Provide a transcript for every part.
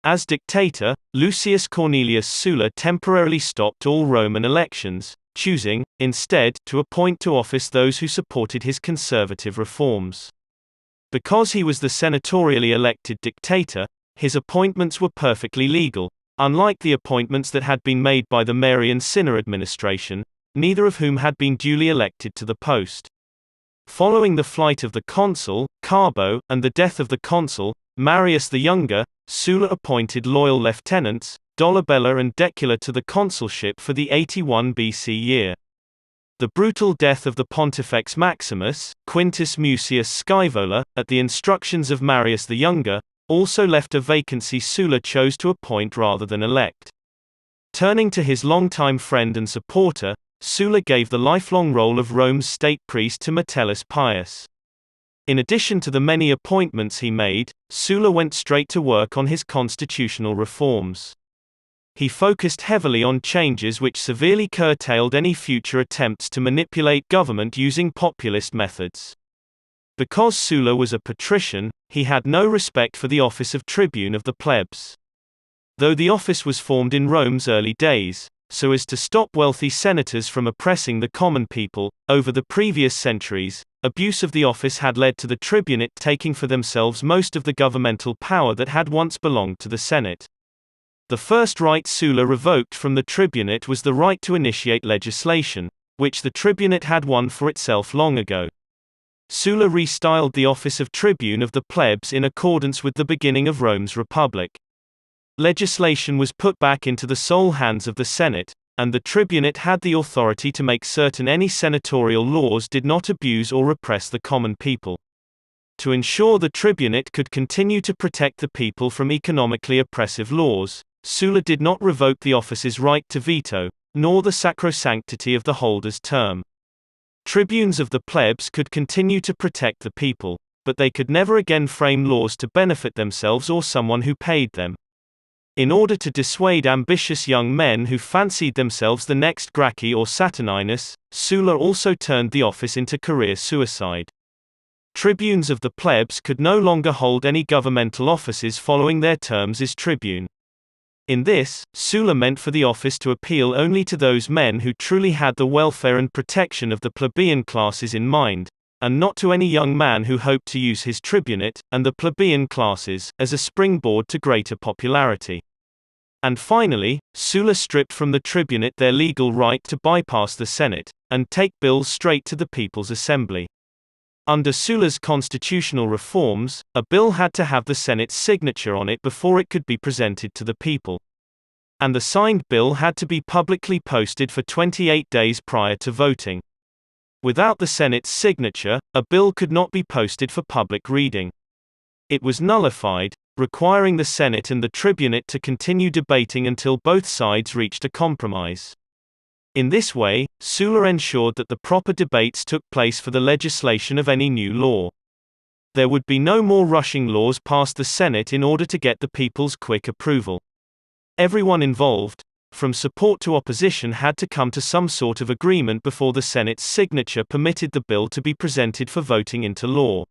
As dictator, Lucius Cornelius Sulla temporarily stopped all Roman elections, choosing, instead, to appoint to office those who supported his conservative reforms. Because he was the senatorially elected dictator, his appointments were perfectly legal, unlike the appointments that had been made by the Marian Cinna administration, neither of whom had been duly elected to the post. Following the flight of the consul, Carbo, and the death of the consul, Marius the Younger, Sulla appointed loyal lieutenants, Dolabella and Decula to the consulship for the 81 BC year. The brutal death of the Pontifex Maximus, Quintus Mucius Scaevola, at the instructions of Marius the Younger, also left a vacancy Sulla chose to appoint rather than elect. Turning to his longtime friend and supporter, Sulla gave the lifelong role of Rome's state priest to Metellus Pius. In addition to the many appointments he made, Sulla went straight to work on his constitutional reforms. He focused heavily on changes which severely curtailed any future attempts to manipulate government using populist methods. Because Sulla was a patrician, he had no respect for the office of tribune of the plebs. Though the office was formed in Rome's early days, so as to stop wealthy senators from oppressing the common people, over the previous centuries, abuse of the office had led to the tribunate taking for themselves most of the governmental power that had once belonged to the Senate. The first right Sulla revoked from the tribunate was the right to initiate legislation, which the tribunate had won for itself long ago. Sulla restyled the office of tribune of the plebs in accordance with the beginning of Rome's republic. Legislation was put back into the sole hands of the Senate, and the tribunate had the authority to make certain any senatorial laws did not abuse or repress the common people. To ensure the tribunate could continue to protect the people from economically oppressive laws, Sulla did not revoke the office's right to veto, nor the sacrosanctity of the holder's term. Tribunes of the plebs could continue to protect the people, but they could never again frame laws to benefit themselves or someone who paid them. In order to dissuade ambitious young men who fancied themselves the next Gracchi or Saturninus, Sulla also turned the office into career suicide. Tribunes of the plebs could no longer hold any governmental offices following their terms as tribune. In this, Sulla meant for the office to appeal only to those men who truly had the welfare and protection of the plebeian classes in mind, and not to any young man who hoped to use his tribunate, and the plebeian classes, as a springboard to greater popularity. And finally, Sulla stripped from the tribunate their legal right to bypass the Senate, and take bills straight to the People's Assembly. Under Sulla's constitutional reforms, a bill had to have the Senate's signature on it before it could be presented to the people. And the signed bill had to be publicly posted for 28 days prior to voting. Without the Senate's signature, a bill could not be posted for public reading. It was nullified, requiring the Senate and the tribunate to continue debating until both sides reached a compromise. In this way, Sulla ensured that the proper debates took place for the legislation of any new law. There would be no more rushing laws past the Senate in order to get the people's quick approval. Everyone involved, from support to opposition, had to come to some sort of agreement before the Senate's signature permitted the bill to be presented for voting into law.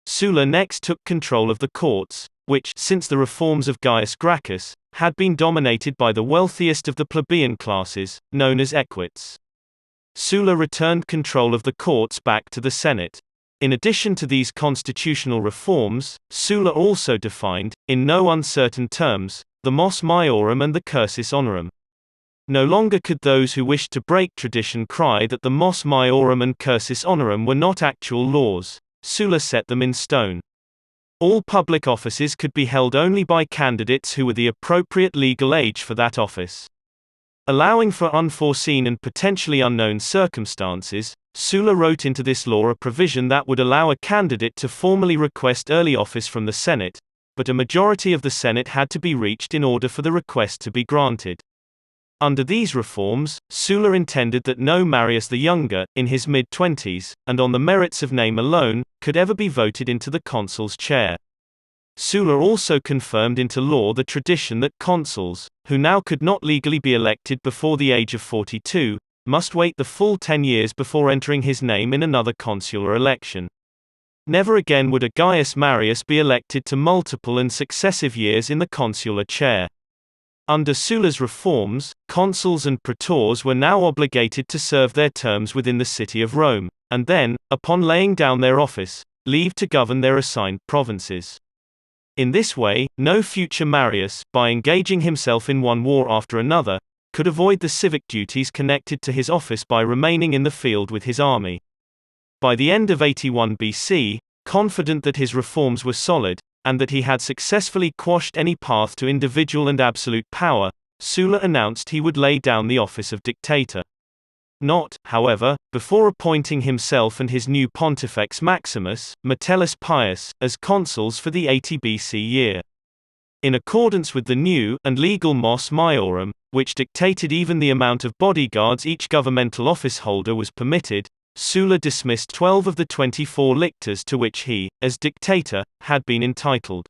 Sulla next took control of the courts, which, since the reforms of Gaius Gracchus, had been dominated by the wealthiest of the plebeian classes, known as equites. Sulla returned control of the courts back to the Senate. In addition to these constitutional reforms, Sulla also defined, in no uncertain terms, the mos Maiorum and the Cursus Honorum. No longer could those who wished to break tradition cry that the mos Maiorum and Cursus Honorum were not actual laws. Sulla set them in stone. All public offices could be held only by candidates who were the appropriate legal age for that office. Allowing for unforeseen and potentially unknown circumstances, Sulla wrote into this law a provision that would allow a candidate to formally request early office from the Senate, but a majority of the Senate had to be reached in order for the request to be granted. Under these reforms, Sulla intended that no Marius the Younger, in his mid-20s, and on the merits of name alone, could ever be voted into the consul's chair. Sulla also confirmed into law the tradition that consuls, who now could not legally be elected before the age of 42, must wait the full 10 years before entering his name in another consular election. Never again would a Gaius Marius be elected to multiple and successive years in the consular chair. Under Sulla's reforms, consuls and praetors were now obligated to serve their terms within the city of Rome, and then, upon laying down their office, leave to govern their assigned provinces. In this way, no future Marius, by engaging himself in one war after another, could avoid the civic duties connected to his office by remaining in the field with his army. By the end of 81 BC, confident that his reforms were solid, and that he had successfully quashed any path to individual and absolute power, Sulla announced he would lay down the office of dictator. Not, however, before appointing himself and his new Pontifex Maximus, Metellus Pius, as consuls for the 80 BC year. In accordance with the new and legal Mos Maiorum, which dictated even the amount of bodyguards each governmental office holder was permitted, Sulla dismissed 12 of the 24 lictors to which he, as dictator, had been entitled.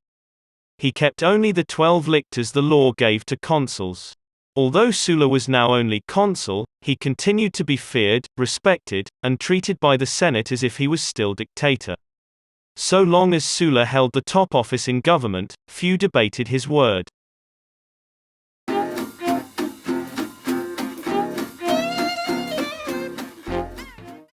He kept only the 12 lictors the law gave to consuls. Although Sulla was now only consul, he continued to be feared, respected, and treated by the Senate as if he was still dictator. So long as Sulla held the top office in government, few debated his word.